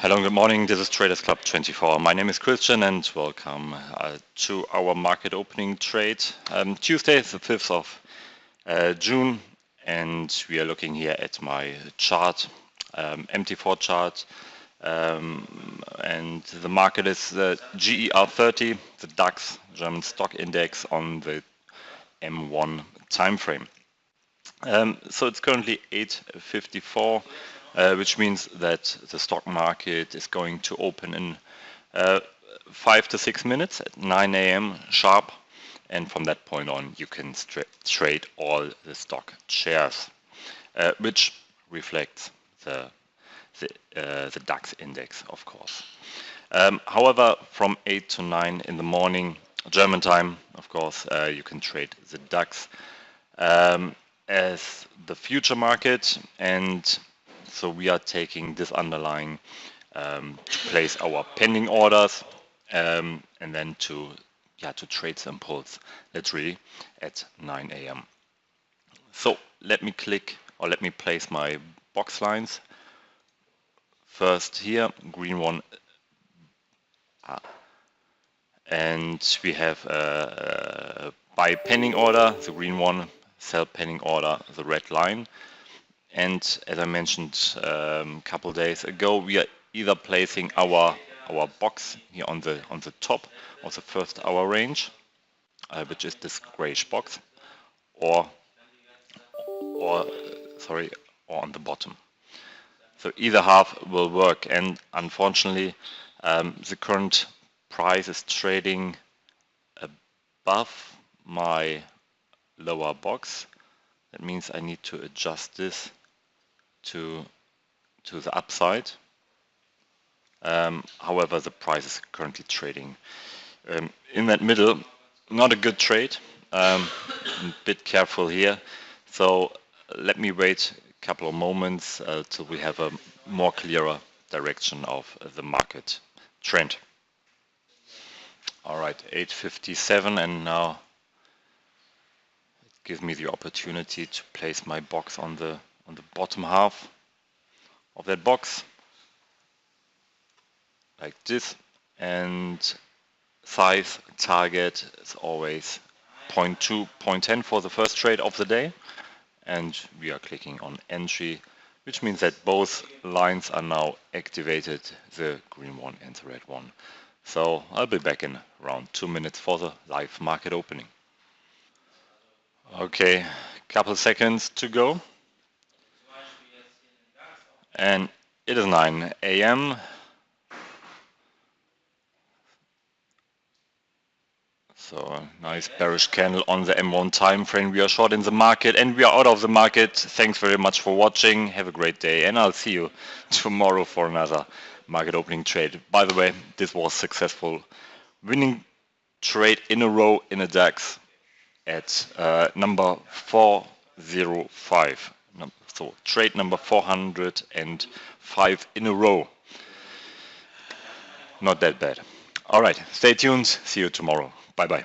Hello, good morning. This is TradersClub24. My name is Christian and welcome to our market opening trade. Tuesday is the 5th of June, and we are looking here at my chart, MT4 chart, and the market is the GER30, the DAX, German stock index, on the M1 time frame. So it's currently 8:54. Which means that the stock market is going to open in 5 to 6 minutes at 9 a.m. sharp, and from that point on you can trade all the stock shares, which reflects the DAX index, of course. However, from 8 to 9 in the morning, German time, of course, you can trade the DAX as the future market, and so we are taking this underlying to place our pending orders and then to trade some pulls literally at 9 a.m. So let me place my box lines. First here, green one, and we have a buy pending order, the green one, sell pending order, the red line. And as I mentioned a couple of days ago, we are either placing our box here on the top of the first hour range, which is this grayish box, or on the bottom. So either half will work, and unfortunately, the current price is trading above my lower box. That means I need to adjust this to the upside. However, the price is currently trading in that middle. Not a good trade. A bit careful here. So let me wait a couple of moments till we have a more clearer direction of the market trend. All right, 8:57, and now it gives me the opportunity to place my box on the bottom half of that box, like this, and size target is always 0.2, 0.10 for the first trade of the day, and we are clicking on entry, which means that both lines are now activated, the green one and the red one. So I'll be back in around 2 minutes for the live market opening. Okay, couple seconds to go. And it is 9 a.m. So a nice bearish candle on the M1 time frame. We are short in the market and we are out of the market. Thanks very much for watching. Have a great day, and I'll see you tomorrow for another market opening trade. By the way, this was successful. Winning trade in a row in a DAX at number 405. So trade number 405 in a row. Not that bad. All right, stay tuned. See you tomorrow. Bye bye.